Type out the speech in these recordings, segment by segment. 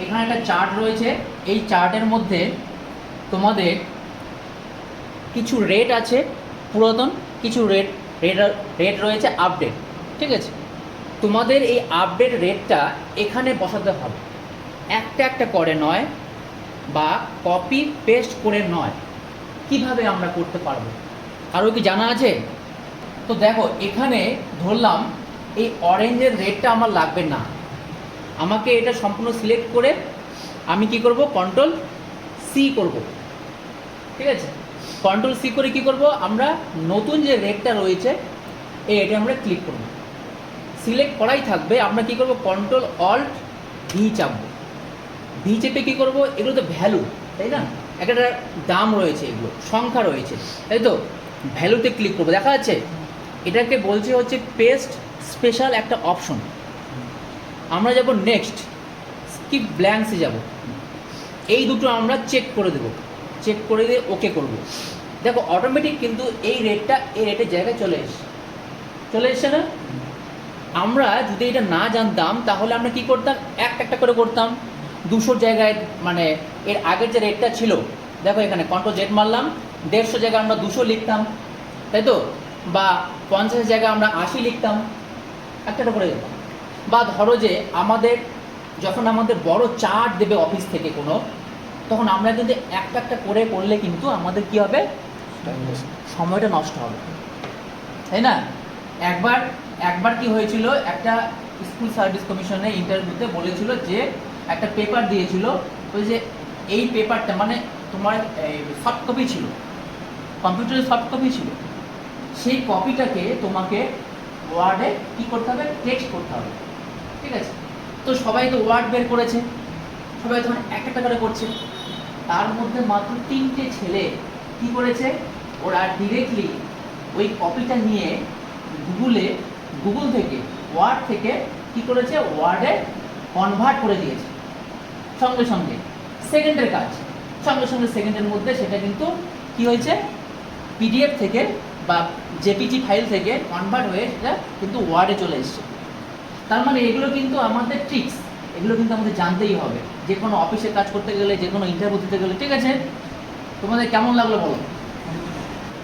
এখানে একটা চার্ট রয়েছে, এই চার্টের মধ্যে তোমাদের কিছু রেট আছে পুরাতন, কিছু রেট রয়েছে আপডেট। ঠিক আছে, তোমাদের এই আপডেট রেটটা এখানে বসাতে হবে, একটা একটা করে নয় বা কপি পেস্ট করে নয়। কিভাবে আমরা করতে পারবো, কারো কি জানা আছে? তো দেখো এখানে ধরলাম এই অরেঞ্জের রেটটা আমার লাগবে না, আমাকে এটা সম্পূর্ণ সিলেক্ট করে আমি কি করব, কন্ট্রোল সি করব। ঠিক আছে, কন্ট্রোল সি করে কি করব, আমরা নতুন যে রেটটা রয়েছে এটা আমরা ক্লিক করব, সিলেক্ট করাই থাকবে। আমরা কি করব, কন্ট্রোল অল্ট ভি চাপবো, ভি চেপে কী করবো, এগুলো তো ভ্যালু, তাই না? একটা দাম রয়েছে, এগুলো সংখ্যা রয়েছে, তাই তো? ভ্যালুতে ক্লিক করবো, দেখা যাচ্ছে এটাকে বলছে হচ্ছে পেস্ট স্পেশাল একটা অপশন। আমরা যাব নেক্সট, স্কিপ ব্ল্যাঙ্কসে যাব, এই দুটো আমরা চেক করে দেবো, চেক করে দিয়ে ওকে করব। দেখো অটোমেটিক কিন্তু এই রেটটা এই রেটের জায়গায় চলে এসছে না? আমরা যদি এটা না জানতাম তাহলে আমরা কি করতাম, একটা একটা করে করতাম। 200 জায়গায় মানে এর আগের যে রেটটা ছিল, দেখো এখানে কন্ট্রোল জেড মারলাম, 150 জায়গায় আমরা 200 লিখতাম, তাই তো? বা 50 জায়গায় আমরা 80 লিখতাম, একটা একটা করে যেতাম। বা ধরো যে আমাদের যখন আমাদের বড় চার্ট দেবে অফিস থেকে কোনো, তখন আমরা কিন্তু একটা একটা করে করলে কিন্তু আমাদের কি হবে, সময়টা নষ্ট হবে, তাই না? একবার কি হয়েছিল, একটা স্কুল সার্ভিস কমিশনে ইন্টারভিউতে বলেছিল যে একটা পেপার দিয়েছিল, ওই যে এই পেপারটা মানে তোমার সফট কপি ছিল, কম্পিউটারের সফট কপি ছিল, সেই কপিটাকে তোমাকে ওয়ার্ডে কি করতে হবে, টেক্সট করতে হবে। ঠিক আছে, তো সবাই তো ওয়ার্ড বের করেছে, সবাই তখন একটা একটা করে করছে, তার মধ্যে মাত্র 3টে ছেলে কি করেছে, ওরা ডিরেক্টলি ওই কপিটা নিয়ে গুগল থেকে ওয়ার্ড থেকে কি করেছে, ওয়ার্ডে কনভার্ট করে দিয়েছে, সঙ্গে সঙ্গে সেকেন্ডের কাজ, সঙ্গে সঙ্গে সেকেন্ডের মধ্যে সেটা কিন্তু কি হয়েছে, পিডিএফ থেকে বা জেপিজি ফাইল থেকে কনভার্ট হয়ে সেটা কিন্তু ওয়ার্ডে চলে এসছে। তার মানে এগুলো কিন্তু আমাদের ট্রিক্স, এগুলো কিন্তু আমাদের জানতেই হবে যে কোনো অফিসে কাজ করতে গেলে, যে কোনো ইন্টারভিউ দিতে গেলে। ঠিক আছে, তোমাদের কেমন লাগলো বলো?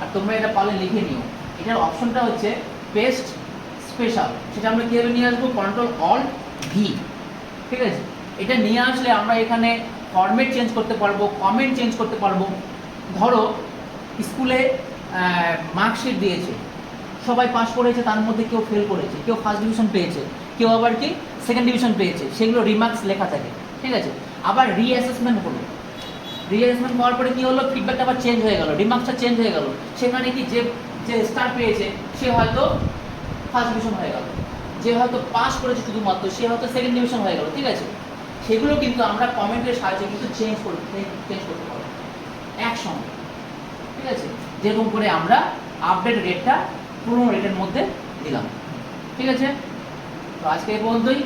আর তোমরা এটা পারলে লিখে নিও। এটার অপশনটা হচ্ছে পেস্ট স্পেশাল, সেটা আমরা কীভাবে নিয়ে আসবো, কন্ট্রোল অল্ট ভি। ঠিক আছে, এটা নিয়ে আসলে আমরা এখানে ফরম্যাট চেঞ্জ করতে পারবো, কমেন্ট চেঞ্জ করতে পারবো। ধরো স্কুলে মার্কশিট দিয়েছে, সবাই পাস করেছে, তার মধ্যে কেউ ফেল করেছে, কেউ ফার্স্ট ডিভিশন পেয়েছে, কেউ আবার কি সেকেন্ড ডিভিশন পেয়েছে, সেগুলো রিমার্কস লেখা থাকে। ঠিক আছে, আবার রিঅ্যাসেসমেন্ট হলো, রিঅ্যাসেসমেন্ট হওয়ার পরে কী হলো, ফিডব্যাকটা আবার চেঞ্জ হয়ে গেল, রিমার্কসটা চেঞ্জ হয়ে গেল। সেখানে কি যে স্টার পেয়েছে সে হয়তো ফার্স্ট ডিভিশন হয়ে গেল, যে হয়তো পাস করেছে শুধুমাত্র সে হয়তো সেকেন্ড ডিভিশন হয়ে গেল। ঠিক আছে, সেগুলো কিন্তু আমরা কমেন্টের সাহায্যে কিন্তু চেঞ্জ করতে পারবো একসঙ্গে। ঠিক আছে, যেরকম করে আমরা আপডেট রেটটা পুরোনো রেটের মধ্যে দিলাম। ঠিক আছে, তো আজকে এই পর্যন্তই।